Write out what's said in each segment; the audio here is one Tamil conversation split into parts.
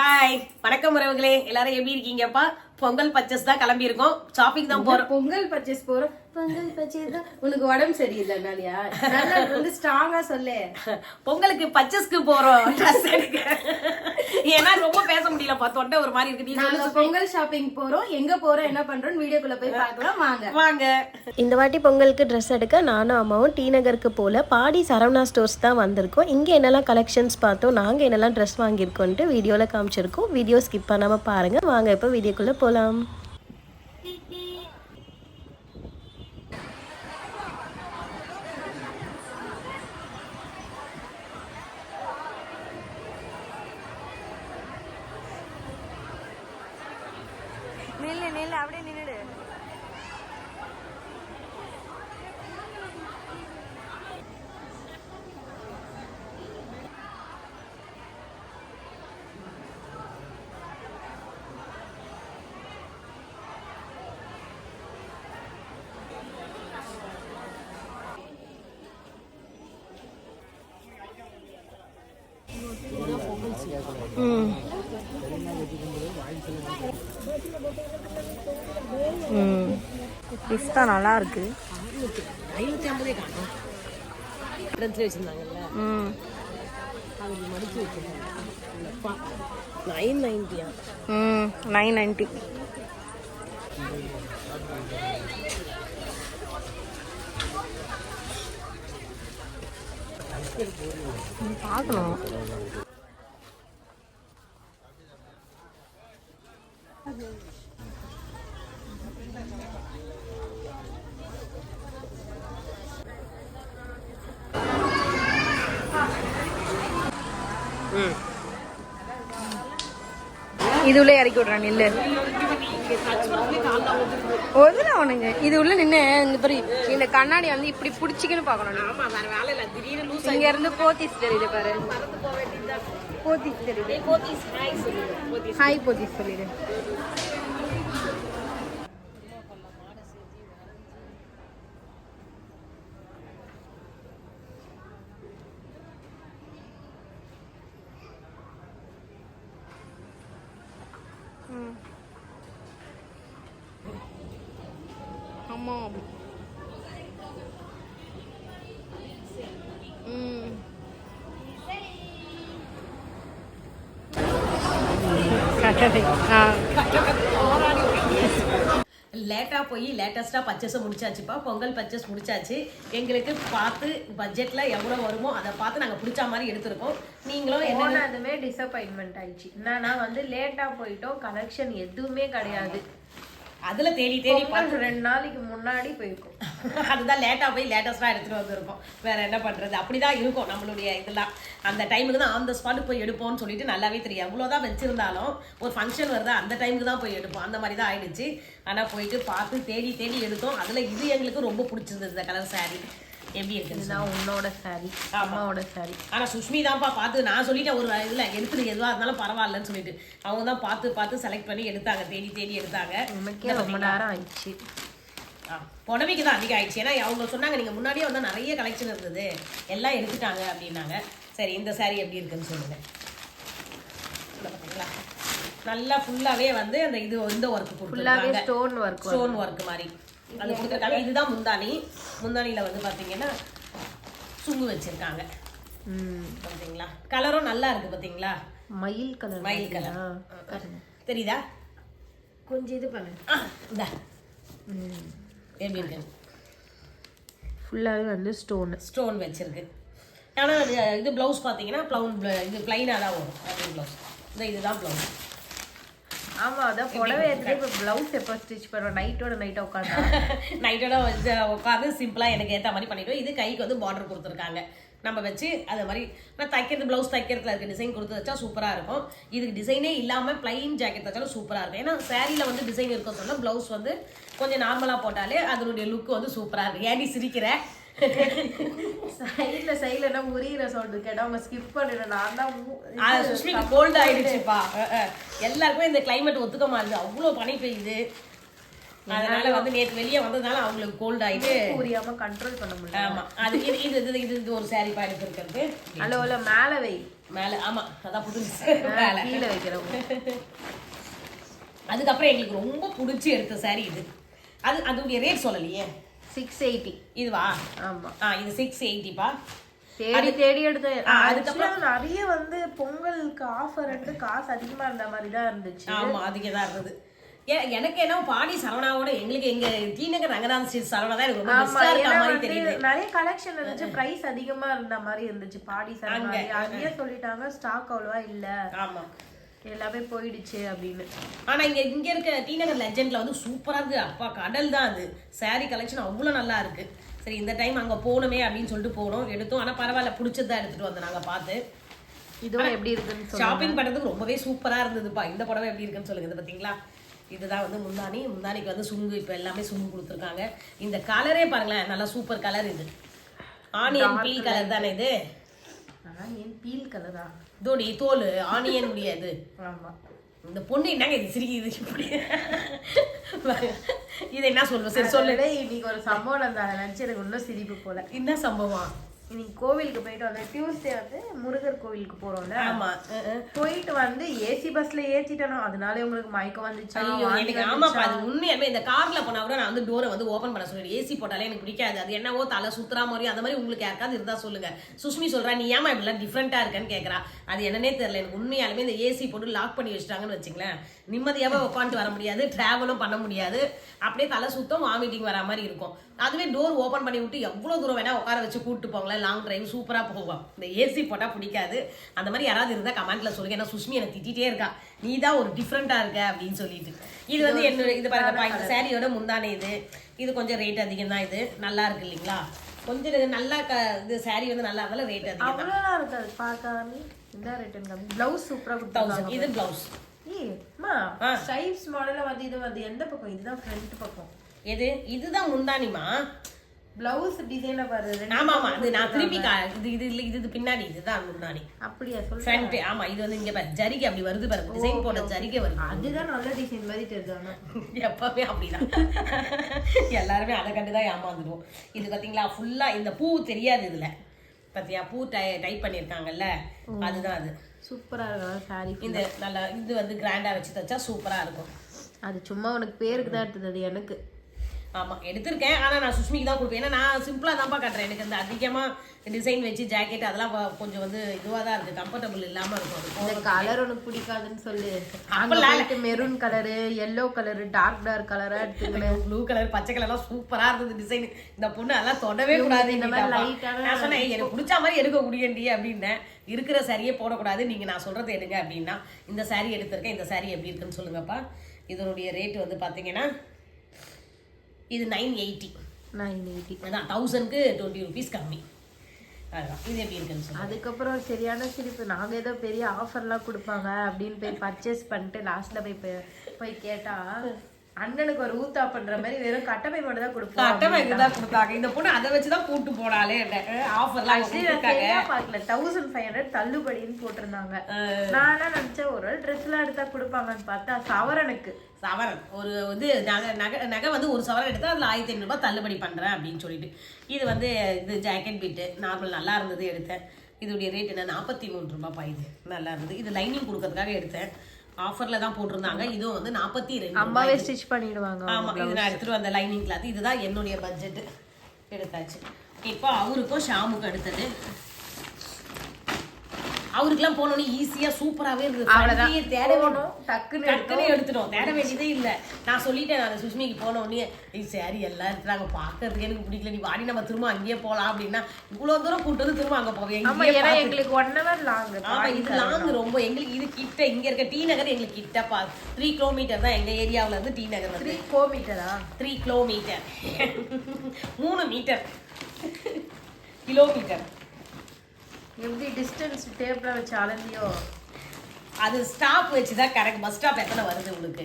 ஹாய் வணக்கம் உறவுகளே, எல்லாரும் எப்படி இருக்கீங்கப்பா? பொங்கல் பர்ச்சேஸ் தான் கிளம்பி இருக்கோம். ஷாப்பிங் தான் போறோம். பொங்கல் பர்ச்சேஸ் போறோம். பொங்கல் பர்ச்சேஸ் தான். உனக்கு உடம்பு சரியில்லைனாலியா? நல்லா வந்து ஸ்ட்ராங்கா சொல்லு. பொங்கலுக்கு பர்ச்சேஸ்க்கு போறோம் ட்ரெஸ் எடுக்க. ஏன்னா ரொம்ப பேச முடியலப்பா, தொண்டை ஒரு மாதிரி இருக்கு. நாங்க பொங்கல் ஷாப்பிங் போறோம். எங்க போறோம், என்ன பண்றோம் வீடியோக்குள்ள போய் பார்க்கலாம் வாங்க. வாங்க. இந்த வாட்டி பொங்கலுக்கு ட்ரெஸ் எடுக்க நானும் அம்மாவும் டி நகருக்கு போல பாடி சரவணா ஸ்டோர்ஸ் தான் வந்திருக்கோம். இங்கே என்னெல்லாம் கலெக்ஷன்ஸ் பார்த்தோம், நாங்கள் என்னெல்லாம் ட்ரெஸ் வாங்கியிருக்கோன்ட்டு வீடியோவில் காமிச்சிருக்கோம். வீடியோ ஸ்கிப் பண்ணாமல் பாருங்கள். வாங்க இப்போ வீடியோக்குள்ளே போகலாம். நில்லு அப்படியே நின்னுடு. பிஸ்தா நல்லா இருக்கு. 550 காணும். ஃப்ரெண்ட்ஸ்ல வச்சிருந்தாங்கல்ல, அது மடிச்சு வச்சிருந்தாங்க. 990. 990. பார்க்கணும். இது உள்ள இறக்கி விடுறான். நில்லு ஒதுல அவனுங்க. இது உள்ள நின்று இந்த பாரு, இந்த கண்ணாடி வந்து இப்படி பிடிச்சிக்கன்னு பாக்கணும். ஆமா, வேற வேலை இல்ல. திடீர்னு லூஸ் இங்க இருந்து போத்தீஸ் தெரியுது பாரு. போத்தீஸ் தெரியுது. போத்தீஸ் ஹாய் சொல்லுங்க. ஹாய் போத்தீஸ் சொல்லிடு. ஆமா. லேட்டா போய் லேட்டஸ்டா பர்ச்சேஸை முடிச்சாச்சுப்பா. பொங்கல் பர்ச்சேஸ் முடிச்சாச்சு. எங்களுக்கு பார்த்து பட்ஜெட்ல எவ்வளவு வருமோ அதை பார்த்து நாங்க பிடிச்ச மாதிரி எடுத்திருக்கோம். நீங்களும் என்ன அதுவே டிசப்பாயின்மெண்ட் ஆயிடுச்சு. என்னன்னா வந்து லேட்டா போயிட்டோம், கலெக்ஷன் எதுவுமே கிடையாது. அதுல தேடி தேடி 2 நாளைக்கு முன்னாடி போயிருக்கோம். அதுதான் லேட்டா போய் லேட்டஸ்டா எடுத்துட்டு வந்திருக்கோம். வேற என்ன பண்றது, அப்படிதான் இருக்கும் நம்மளுடைய இதெல்லாம். அந்த டைமுக்கு தான் ஆன் த ஸ்பாட் போய் எடுப்போம்னு சொல்லிட்டு நல்லாவே தெரியும். எவ்வளோதான் வச்சிருந்தாலும் ஒரு ஃபங்க்ஷன் வருதா அந்த டைமுக்கு தான் போய் எடுப்போம். அந்த மாதிரி தான் ஆயிடுச்சு. ஆனா போயிட்டு பார்த்து தேடி தேடி எடுத்தோம். அதுல இது எங்களுக்கு ரொம்ப பிடிச்சிருந்தது. இந்த கலர் சாரி எப்படி இருக்குன்னா உன்னோட சாரி, அம்மாவோட சாரி. ஆனா சுஷ்மி தான்ப்பா பார்த்து, நான் சொல்லிட்டேன் ஒரு இதுல எடுத்துட்டு எதுவா இருந்தாலும் பரவாயில்லன்னு சொல்லிட்டு அவங்க தான் பார்த்து செலக்ட் பண்ணி எடுத்தாங்க. தேடி தேடி எடுத்தாங்க. ரொம்ப நேரம் ஆயிடுச்சு. புடவைக்கு தான் அதிகம் ஆயிடுச்சு. ஏன்னா அவங்க சொன்னாங்க நீங்க முன்னாடியே வந்து நிறைய கலெக்ஷன் இருந்தது, எல்லாம் எடுத்துட்டாங்க அப்படின்னாங்க. சரி, இந்த சாரி எப்படி இருக்குன்னு சொல்லுங்க. பார்த்தீங்களா, நல்லா ஃபுல்லாவே வந்து அந்த இது இந்த ஒர்க் கொடுத்துருக்காங்க. ஸ்டோன் ஒர்க் மாதிரி அது கொடுத்துருக்காங்க. இதுதான் முந்தானி. முந்தானியில வந்து பாத்தீங்கன்னா சுங்கு வச்சிருக்காங்க. பாத்தீங்களா, கலரும் நல்லா இருக்கு. பாத்தீங்களா, மயில் கலர். மயில் கலர் தெரியுதா? கொஞ்சம் இது பண்ணு. எப்படி இருக்கு? ஃபுல்லாவே வந்து ஸ்டோன் வச்சிருக்கு. ஆனா இது பிளவுஸ் பாத்தீங்கன்னா இது பிளைனா தான் வரும். அப்படி பிளவுஸ் இதுதான் பிளவுஸ். ஆமா, அதான் புடவை எடுத்து இப்போ பிளவுஸ் எப்போ ஸ்டிச் பண்ணுறோம்? நைட்டோட உட்காந்து நைட்டோட உட்காந்து சிம்பிளா எனக்கு ஏற்ற மாதிரி பண்ணிட்டோம். இது கைக்கு வந்து பார்டர் கொடுத்துருக்காங்க. நம்ம வச்சு அது மாதிரி நான் தைக்கிறது, பிளவுஸ் தைக்கிறதுல இருக்க டிசைன் கொடுத்து வச்சா சூப்பரா இருக்கும். இதுக்கு டிசைனே இல்லாம பிளைன் ஜாக்கெட் தைச்சாலும் சூப்பரா இருக்கும். ஏன்னா சாரியில வந்து டிசைன் இருக்க சொல்ல பிளவுஸ் வந்து கொஞ்சம் நார்மலா போட்டாலே அதனுடைய லுக் வந்து சூப்பரா இருக்கு. ஏன் நீ சிரிக்கிற? சைடுல முறிகிற சவுண்ட் கேட்டா அவங்க ஸ்கிப் பண்ணிடுறேன். நான் தான் சுஷ்மிக்கு கோல்ட் ஆயிடுச்சுப்பா. எல்லாருக்குமே இந்த கிளைமேட் ஒத்துக்க மாட்டேங்குது. அவ்வளவு பனி பெய்யுது. அதனால வந்து நேத்து வெளியே வந்ததால அவங்களுக்கு கோல்ட் ஆயிட்டு புரியாம கண்ட்ரோல் பண்ண முடியல. ஆமா, அது இது ஒரு சாரி பாயிண்ட் இருக்கிறது. அல்ல மேல வை. மேல ஆமா அதான் புதுசு மேல கீழே வைக்கிறோம். அதுக்கப்புறம் எங்களுக்கு ரொம்ப பிடிச்சி எடுத்த சாரி இது. அதோடைய ரேட் சொல்லலையே. 680. இதுவா? ஆமா. இது 680பா. தேடி எடுத்து அதுக்கப்புறம் நிறைய வந்து பொங்கலுக்கு ஆஃபர் எடுத்து காசு அதிகமா இருந்த மாதிரி தான் இருந்துச்சு. ஆமா அதிகம் தான் இருந்தது. எனக்கு என்ன பாடி சரவணாவோட எங்களுக்கு எங்க டிநகர் ரங்கநாத ஸ்ட்ரீட் சரவணா தான் எனக்கு ரொம்ப பெஸ்டா இருக்க மாதிரி தெரியுது. நிறைய கலெக்ஷன் இருந்துச்சு, பிரைஸ் அதிகமா இருந்த மாதிரி இருந்துச்சு. பாடி சரவணா அங்கேயே சொல்லிட்டாங்க ஸ்டாக் அவ்வளவா இல்ல, ஆமா எல்லாமே போயிடுச்சு அப்படின்னு. ஆனா இங்க இருக்க டிநகர் லெஜெண்ட்ல வந்து சூப்பரா இருக்கு. அப்பா கடல் தான் அது. சாரி கலெக்ஷன் அவ்வளவு நல்லா இருக்கு. சரி இந்த டைம் அங்க போகணுமே அப்படின்னு சொல்லிட்டு போனோம், எடுத்தோம். ஆனா பரவாயில்ல, பிடிச்சதான் எடுத்துட்டு வந்தோம் நாங்க பார்த்து. இதுவும் எப்படி இருக்குன்னு ஷாப்பிங் பண்றதுக்கு ரொம்பவே சூப்பரா இருந்ததுப்பா. இந்த புடவை எப்படி இருக்குன்னு சொல்லுங்க. இது பாத்தீங்களா, இதுதான் வந்து முந்தானிக்கு வந்து சுங்கு, இப்போ எல்லாமே சுங்கு கொடுத்துருக்காங்க. இந்த கலரே பாருங்களேன், நல்லா சூப்பர் கலர். இது ஆனியன் பீல் கலர் தானே இது? ஆனியன் பீல் கலரா? தோடி தோல் ஆனியன் முடியாது. ஆமா. இந்த பொண்ணு என்னங்க இது சிரிக்குது இப்படி? இதை என்ன சொல்லுவோம்? சரி சொல்லு. இன்னைக்கு ஒரு சம்பவம் இருந்தாங்க நினைச்சு எனக்கு இன்னும் சிரிப்பு போல. என்ன சம்பவம்? இன்னைக்கு கோவிலுக்கு போயிட்டு வந்து டியூஸ்டே வந்து முருகர் கோவிலுக்கு போறோம்ல. ஆமா. போயிட்டு வந்து ஏசி பஸ்ல ஏத்திட்டோம், அதனால உங்களுக்கு மயக்கம் வந்துச்சு. எனக்கு ஆமாப்பா, அது உண்மையாலுமே இந்த கார்ல போனா கூட நான் வந்து டோரை வந்து ஓபன் பண்ண சொல்லிடுறேன். ஏசி போட்டாலே எனக்கு பிடிக்காது. அது என்னவோ தலை சுத்துறா மாதிரி அந்த மாதிரி உங்களுக்கு யாருக்காவது இருந்தா சொல்லுங்க. சுஷ்மி சொல்றா, நீ ஏமா இப்படிலாம் டிஃப்ரெண்டா இருக்கன்னு கேக்குறா. அது என்னன்னே தெரியல எனக்கு. உண்மையாலுமே இந்த ஏசி போட்டு லாக் பண்ணி வச்சுட்டாங்கன்னு வச்சுங்களேன், நிம்மதியாவே உட்காந்துட்டு வர முடியாது, டிராவலும் பண்ண முடியாது. அப்படியே தலை சுத்தம், வாமிட்டிங் வரா மாதிரி இருக்கும். அதுவே டோர் ஓபன் பண்ணி விட்டு எவ்வளவு தூரம் வேணா உட்கார வச்சு கூப்பிட்டு போங்களேன், லாங் டிரைவ் சூப்பரா போவோம். இந்த ஏசி போட்டா பிடிக்காது. அந்த மாதிரி யாராவது இருந்தா கமெண்ட்ல சொல்லுங்க. ஏன்னா சுஷ்மி எனக்கு திட்டிகிட்டே இருக்கா, நீ தான் ஒரு டிஃப்ரெண்டா இருக்க அப்படின்னு சொல்லிட்டு. இது வந்து என்னோட இது பாருங்கப்பா, இந்த சாரியோட முந்தானே இது கொஞ்சம் ரேட் அதிகம் தான். இது நல்லா இருக்கு இல்லைங்களா? கொஞ்சம் நல்லா இது சாரி வந்து நல்லா இருந்தாலும் ரேட் அதிகம். அவ்வளோலாம் இருக்காது பார்க்காம. இந்த ரேட் பிளவுஸ் சூப்பரா கொடுத்தாங்க. இது பிளவுஸ் ஸ்டைப்ஸ் மாடல்ல வந்து இது வந்து எந்த பக்கம்? இதுதான் ஃப்ரண்ட் பக்கம். எது? இதுதான் முந்தானிமா. பிளவுஸ் டிசைன்ல பாரு. ஆமா ஆமா, அது நான் திருப்பி இது பின்னாடி இதுதான் முந்தானி. அப்படியே சொல்றேன். ஃப்ரண்ட் ஆமா. இது வந்து இங்க பாரு, ஜரிகை அப்படி வருது பாரு, டிசைன் போட ஜரிகை வருது. அதுதான் நல்ல டிசைன் மாதிரி தெரியுது. எப்பவுமே அப்படிதான். எல்லாருமே அதை கண்டுதான் ஏமாந்துடுவோம். இது பாத்தீங்களா, ஃபுல்லா இந்த பூ தெரியாது இதுல. பாத்தியா, பூ டைப் பண்ணிருக்காங்கல்ல, அதுதான் அது. சூப்பரா இருக்கும் சாரி. இந்த நல்லா இது வந்து கிராண்டா வச்சு தச்சா சூப்பரா இருக்கும். அது சும்மா உனக்கு பேருக்கு தான் எடுத்தது, எனக்கு. ஆமா எடுத்திருக்கேன், ஆனா நான் சுஷ்மிக்கு தான் கொடுப்பேன். ஏன்னா நான் சிம்பிளா தான்ப்பா கட்டுறேன். எனக்கு இந்த அதிகமா டிசைன் வச்சு ஜாக்கெட் அதெல்லாம் கொஞ்சம் வந்து இதுவா தான் இருக்கு, கம்ஃபர்டபுள் இல்லாம இருக்கும். இந்த கலர் உனக்கு பிடிக்காதுன்னு சொல்லு. அங்க maroon colour, yellow colour, dark கலரா எடுத்துக்கிறேன். ப்ளூ கலர், பச்சை கலர்லாம் சூப்பரா இருந்தது டிசைன். இந்த பொண்ணு அதெல்லாம் தொடவே கூடாது. இந்த மாதிரி லைட்டான நான் சொன்னேன், எனக்கு பிடிச்ச மாதிரி எடுக்க முடியண்டி அப்படின்னேன். இருக்கிற சாரியே போடக்கூடாது, நீங்க நான் சொல்றது எடுங்க அப்படின்னா. இந்த சாரி எடுத்திருக்கேன். இந்த சாரி எப்படி இருக்குன்னு சொல்லுங்கப்பா. இதனுடைய ரேட் வந்து பாத்தீங்கன்னா இது 980. அதான் 1000க்கு 20 rupees கம்மி. அதுதான். இது எப்படி இருக்குன்னு சொல்லுங்க. அதுக்கப்புறம் சரியான சிரிப்பு. நாங்க ஏதோ பெரிய ஆஃபர்லாம் கொடுப்பாங்க அப்படின்னு போய் பர்ச்சேஸ் பண்ணிட்டு லாஸ்ட்ல போய் கேட்டா அண்ணனுக்கு ஒரு ஊத்தா பண்ற மாதிரி வெறும் கட்டமை மட்டும் தான் கொடுப்பாங்க. கட்டமை தான் கொடுத்தாங்க. இந்த பொண்ணு அதை வச்சுதான் கூட்டு போனாலே. ஆஃபர்லாம் பாக்கல. 1500 தள்ளுபடின்னு போட்டிருந்தாங்க. நான் நினைச்சேன் ஒரு ட்ரெஸ் எல்லாம் எடுத்தா கொடுப்பாங்கன்னு பார்த்தா சவரனுக்கு சவரன் ஒரு வந்து நகை வந்து ஒரு சவரன் எடுத்தா அதுல 1500 ரூபாய் தள்ளுபடி பண்றேன் அப்படின்னு சொல்லிட்டு. இது வந்து இது ஜாக்கெட் பீட்டு நார்மல் நல்லா இருந்தது, எடுத்தேன். இதோடைய ரேட் என்ன 43 ரூபாய். இது நல்லா இருந்தது. இது லைனிங் கொடுக்கறதுக்காக எடுத்தேன். ஆஃபர்ல தான் போட்டிருந்தாங்க. இதுவும் வந்து 42. அம்மாவே ஸ்டிச் பண்ணிடுவாங்க. ஆமா, இது நான் எடுத்துட்டு வந்த லைனிங் கிளாத். இதுதான் என்னுடைய பட்ஜெட். எடுத்தாச்சு. இப்போ அவருக்கும் ஷாமுக்கும் எடுத்தது. அவருக்குலாம் போனோன்னு ஈஸியா சூப்பராகவே இருந்தது. தேட வேணும், டக்குன்னு எடுத்துட்டோம். தேட வேண்டியதே இல்லை. நான் சொல்லிட்டேன், நான் சுஷ்மிக்கு போனோடனே சாரி எல்லாம் எடுத்துறாங்க, பார்க்கறதுக்கு எனக்கு பிடிக்கல, நீ வாடி நம்ம திரும்ப அங்கேயே போகலாம் அப்படின்னா இவ்வளோ தூரம் கூட்டு வந்து திரும்ப அங்கே போவேன். எங்களுக்கு 1 hour லாங். இது லாங் ரொம்ப. எங்களுக்கு இது கிட்ட, இங்க இருக்க டி நகர் எங்களுக்கு கிட்டப்பா. 3 கிலோமீட்டர் தான் எங்க ஏரியாவில இருந்து டி நகர் வந்து. 3 கிலோமீட்டரா? 3 கிலோமீட்டர். 3 metre kilometre. எப்படி டிஸ்டன்ஸ் டேப்ல வச்சு அளந்தியோ? அது ஸ்டாப் வச்சுதான் கரெக்ட். பஸ் ஸ்டாப் எத்தனை வருது உங்களுக்கு?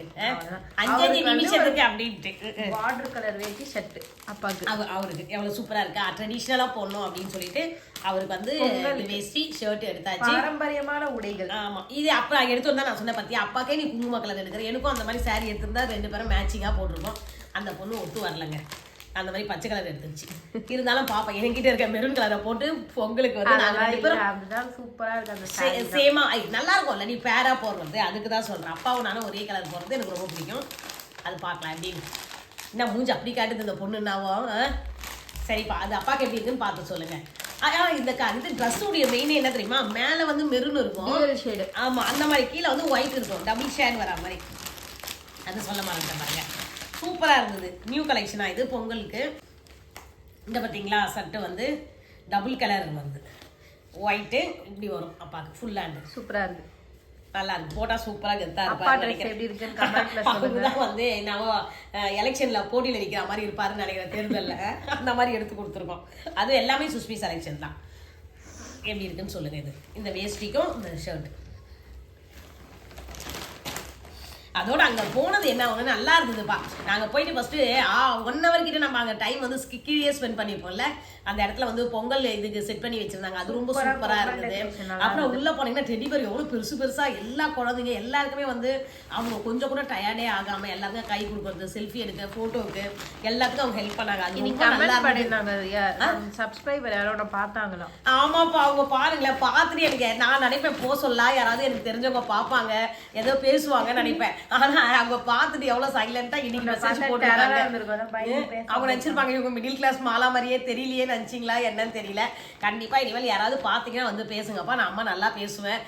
5 நிமிஷத்துக்கு அப்படின்ட்டு. வாட்டர் கலர் வேட்டி ஷர்ட் அப்பாக்கு. அவருக்கு எவ்வளவு சூப்பரா இருக்கா, ட்ரெடிஷ்னலா போடணும் அப்படின்னு சொல்லிட்டு அவருக்கு வந்து வேஷ்டி ஷர்ட் எடுத்தாச்சு. பாரம்பரியமான உடைகள். ஆமா, இது அப்புறம் எடுத்து வந்தா நான் சொன்ன பத்தியா, அப்பாக்கே நீ குங்கும கலர் எடுக்கிற, எனக்கும் அந்த மாதிரி சாரி எடுத்திருந்தா 2 பேரும் மேட்சிங்கா போட்டிருக்கோம். அந்த பொண்ணு ஒத்து வரலங்க. அந்த மாதிரி பச்சை கலர் எடுத்துருச்சு. இருந்தாலும் பாப்பா என்கிட்ட இருக்க மெரூன் கலரை போட்டு பொங்கலுக்கு வந்து நாங்க ரெண்டு பேரும் அதுதான் சூப்பரா இருக்கு அந்த சேமா நல்லா இருக்கும்ல நீ பேரா போடுறது. அதுக்கு தான் சொல்றேன். அப்பாவும் நானும் ஒரே கலர் போடுறது எனக்கு ரொம்ப பிடிக்கும். அது பார்க்கலாம் அப்படின்னு. என்ன மூஞ்சி அப்படி காட்டுது இந்த பொண்ணுன்னாவும். சரிப்பா அது அப்பாவுக்கு எப்படி இருக்குன்னு பார்த்து சொல்லுங்க. இந்த ட்ரெஸ்ஸுடைய மெயினே என்ன தெரியுமா, மேலே வந்து மெரூன் இருக்கும். ஆமா அந்த மாதிரி கீழே வந்து ஒயிட் இருக்கும், டபுள் ஷேட் வர மாதிரி. அது சொல்ல மாட்டேன் பாருங்க. சூப்பரா இருந்தது. நியூ கலெக்ஷனா இது பொங்கலுக்கு. இந்த பார்த்தீங்களா சட்டை வந்து டபுள் கலர் வந்து ஒயிட்டு இப்படி வரும். அப்பாவுக்கு ஃபுல் ஹேண்டு சூப்பரா இருக்கு. நல்லா இருக்கு. போட்டா சூப்பரா கெத்தா இருப்பாரு. வந்து என்னவோ எலெக்ஷன்ல போட்டியில நிக்கிற மாதிரி இருப்பாருன்னு நினைக்கிறேன். தேர்தல்ல அந்த மாதிரி எடுத்து கொடுத்துருக்கோம். அது எல்லாமே சுஷ்மி செலெக்ஷன் தான். எப்படி இருக்குன்னு சொல்லுங்க. இது இந்த வேஷ்டிக்கும் இந்த ஷர்ட். அதோட அங்கே போனது என்ன ஒன்று நல்லா இருந்ததுப்பா. நாங்கள் போயிட்டு ஃபஸ்ட்டு 1 hour கிட்ட நம்ம அங்கே டைம் வந்து கீழே ஸ்பெண்ட் பண்ணியிருப்போம்ல. அந்த இடத்துல வந்து பொங்கல் இதுக்கு செட் பண்ணி வச்சிருந்தாங்க. அது ரொம்ப சூப்பராக இருந்தது. அப்புறம் உள்ளே போனீங்கன்னா டெடி பேர் எவ்வளோ பெருசாக எல்லா குழந்தைங்க எல்லாருக்குமே வந்து அவங்க கொஞ்சம் கூட டயர்டே ஆகாமல் எல்லாருக்கும் கை கொடுக்குறது, செல்ஃபி எடுக்க, ஃபோட்டோவுக்கு எல்லாத்துக்கும் அவங்க ஹெல்ப் பண்ணாங்க. அது ரொம்ப நல்லா இருந்தது. சப்ஸ்கிரைபர் யாரோட பார்த்தாங்களா? ஆமாப்பா அவங்க பாருங்களேன். பார்த்துட்டு எனக்கு நான் நினைப்பேன் போக சொல்ல யாராவது எனக்கு தெரிஞ்சவங்க பார்ப்பாங்க ஏதோ பேசுவாங்கன்னு நினைப்பேன். ஆனா அவங்க பார்த்துட்டு எவ்வளவு சைலண்டா இன்னைக்கு மெசேஜ் போட்டுருக்காங்க. அவங்க நினைச்சிருப்பாங்க இவங்க மிடில் கிளாஸ் மாலா மாதிரியே தெரியலையே நினைச்சிங்களா என்னன்னு தெரியல. கண்டிப்பா இனிமேல் யாராவது பார்த்தீங்கன்னா வந்து பேசுங்கப்பா. நான் அம்மா நல்லா பேசுவேன்.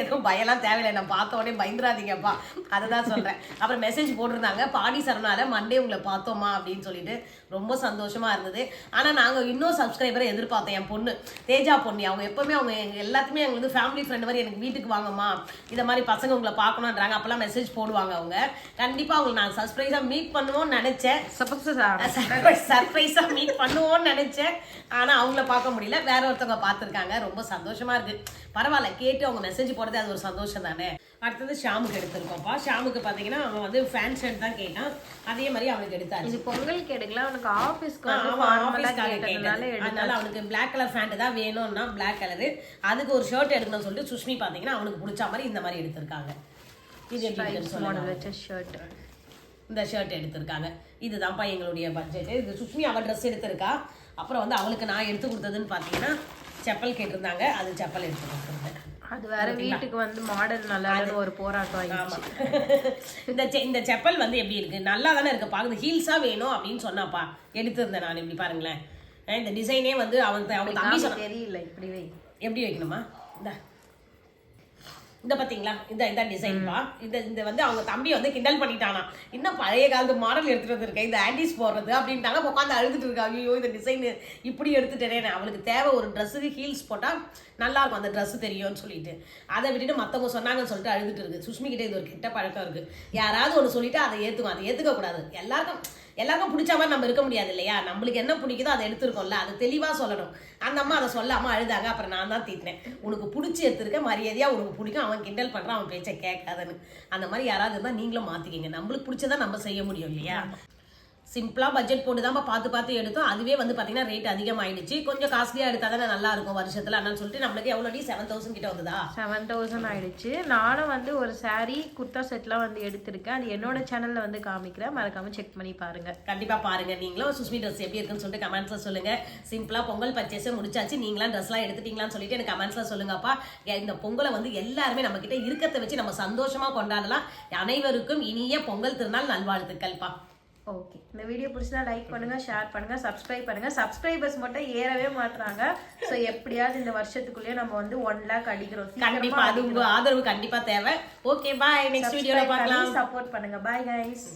எதுவும் பயம்லாம் தேவையில்லை. நான் பார்த்த உடனே பயந்துராதீங்கப்பா. அதுதான் சொல்றேன். அப்புறம் மெசேஜ் போட்டிருந்தாங்க பாடி சரணால மண்டே உங்களை பார்த்தோமா அப்படின்னு சொல்லிட்டு. ரொம்ப சந்தோஷமா இருந்தது. ஆனா நாங்க இன்னும் சப்ஸ்கிரைபரை எதிர்பார்த்தோம். என் பொண்ணு தேஜா பொண்ணு அவங்க எப்பவுமே அவங்க எல்லாத்துக்குமே எங்களுக்கு வந்து ஃபேமிலி ஃப்ரெண்ட் மாதிரி எனக்கு வீட்டுக்கு வாங்கம்மா இந்த மாதிரி பசங்க உங்களை பார்க்கணுன்றாங்க. அப்பெல்லாம் மெசேஜ் போடுவாங்க அவங்க. கண்டிப்பா அவங்களுக்கு நான் சர்ப்ரைஸா மீட் பண்ணுவோம்னு நினைச்சேன். சர்ப்ரைஸா மீட் பண்ணுவோம்னு நினைச்சேன். ஆனா அவங்கள பார்க்க முடியல. வேற ஒருத்தவங்க பார்த்துருக்காங்க. ரொம்ப சந்தோஷமா இருக்கு. பரவாயில்ல கேட்டு அவங்க மெசேஜ் போடுறது அது ஒரு சந்தோஷம் தானே. அடுத்தது ஷாமுக்கு எடுத்திருக்கோம்ப்பா. ஷாமுக்கு பாத்தீங்கன்னா அவன் வந்து ஃபேன் ஷர்ட் தான் கேட்டான். அதே மாதிரி அவனுக்கு எடுத்தாச்சு. இது பொங்கலுக்கு எடுக்கலாம். அவனுக்கு ஆபீஸ்க்கு அதனால அவனுக்கு பிளாக் கலர் ஃபேண்ட் தான் வேணும்னா பிளாக் கலரு. அதுக்கு ஒரு ஷர்ட் எடுக்கணும்னு சொல்லிட்டு சுஷ்மி பாத்தீங்கன்னா அவனுக்கு பிடிச்ச மாதிரி இந்த மாதிரி எடுத்திருக்காங்க. இது இந்த ஷர்ட் எடுத்திருக்காங்க. இதுதான்ப்பா எங்களுடைய பட்ஜெட். இது சுஷ்மி அவள் ட்ரெஸ் எடுத்திருக்கா. அப்புறம் வந்து அவளுக்கு நான் எடுத்து கொடுத்ததுன்னு பார்த்தீங்கன்னா செப்பல் கேட்டிருந்தாங்க. அது செப்பல் எடுத்து கொடுத்துருந்தேன். அது வேற வீட்டுக்கு வந்து மாடல் நல்லா ஒரு போராட்டம். இந்த செப்பல் வந்து எப்படி இருக்கு, நல்லா தானே இருக்கு பாக்குது. ஹீல்ஸா வேணும் அப்படின்னு சொன்னாப்பா எடுத்திருந்தேன் நான். இப்படி பாருங்களேன். இந்த டிசைனே வந்து அவங்க தம்பி சொன்ன தெரியல இப்படி எப்படி வைக்கணுமா. இந்த பாத்தீங்களா இந்த டிசைன்பா. இந்த வந்து அவங்க தம்பி வந்து கிண்டல் பண்ணிட்டானா, இன்னும் பழைய காலத்து மாடல் எடுத்துட்டு வந்திருக்கேன் இந்த ஆன்டிஸ் போடுறது அப்படின்ட்டாங்க. உட்காந்து அழுதுட்டு இருக்கா. ஐயோ இந்த டிசைன் இப்படி எடுத்துட்டேனே. அவளுக்கு தேவை ஒரு ட்ரெஸ்ஸுக்கு ஹீல்ஸ் போட்டா நல்லா இருக்கும் அந்த ட்ரெஸ் தெரியும்னு சொல்லிட்டு அதை விட்டுட்டு மற்றவங்க சொன்னாங்கன்னு சொல்லிட்டு அழுதுட்டு இருக்கு. சுஷ்மி கிட்டே இது ஒரு கிட்ட பழக்கம் இருக்கு. யாராவது ஒன்று சொல்லிட்டு அதை ஏற்றுக்கும். அதை ஏற்றுக்க கூடாது. எல்லாருக்கும் பிடிச்ச மாதிரி நம்ம இருக்க முடியாது இல்லையா. நம்மளுக்கு என்ன பிடிக்குதோ அதை எடுத்துருக்கோம்ல. அது தெளிவாக சொல்லணும். அந்த அம்மா அதை சொல்லாமல் அழுதாங்க. அப்புறம் நான் தான் தீட்டினேன். உனக்கு பிடிச்சி எடுத்துருக்க மரியாதையா உனக்கு பிடிக்கும். அவன் கிண்டல் பண்ணுறான், அவன் பேச்சை கேட்காதுன்னு. அந்த மாதிரி யாராவது இருந்தால் நீங்களும் மாற்றிக்கிங்க. நம்மளுக்கு பிடிச்சதான் நம்ம செய்ய முடியும் இல்லையா. சிம்பிளாக பட்ஜெட் போட்டு தான் பார்த்து எடுத்தோம். அதுவே வந்து பார்த்தீங்கன்னா ரேட் அதிகமாகிடுச்சு. கொஞ்சம் காஸ்ட்லியாக எடுத்தால் தானே நல்லா இருக்கும் வருஷத்தில். அப்படின்னு சொல்லிட்டு நம்மளுக்கு எவ்வளோ 7,000 கிட்ட வந்ததா. 7,000 ஆயிடுச்சு. நானும் வந்து ஒரு சாரீ குர்த்தா செட்லாம் வந்து எடுத்திருக்கேன். அது என்னோட சேனலில் வந்து காமிக்கிறேன். மறக்காம செக் பண்ணி பாருங்க. கண்டிப்பாக பாருங்க. நீங்களும் சுஷ்மி ட்ரெஸ் எப்படி இருக்குன்னு சொல்லிட்டு கமெண்ட்ஸில் சொல்லுங்க. சிம்பிளாக பொங்கல் பர்ச்சேஸை முடிச்சாச்சு. நீங்களாம் ட்ரெஸ்லாம் எடுத்துட்டீங்களான்னு சொல்லிட்டு எனக்கு கமெண்ட்ஸில் சொல்லுங்கப்பா. இந்த பொங்கலை வந்து எல்லாருமே நம்ம கிட்ட இருக்கிறத வச்சு நம்ம சந்தோஷமா கொண்டாடலாம். அனைவருக்கும் இனிய பொங்கல் திருநாள் நல்வாழ்த்துக்கள்ப்பா. ஓகே, இந்த வீடியோ பிடிச்சா லைக் பண்ணுங்க, ஷேர் பண்ணுங்க, சப்ஸ்கிரைப் பண்ணுங்க. சப்ஸ்கிரைபர்ஸ் மட்டும் ஏறவே மாட்டாங்க. ஸோ எப்படியாவது இந்த வருஷத்துக்குள்ளேயே நம்ம வந்து 1 lakh அடிக்கிறோம். கண்டிப்பா அது உங்க ஆதரவு கண்டிப்பா தேவை. Okay bye. நெக்ஸ்ட் வீடியோல பார்க்கலாம். சப்போர்ட் பண்ணுங்க. Bye guys.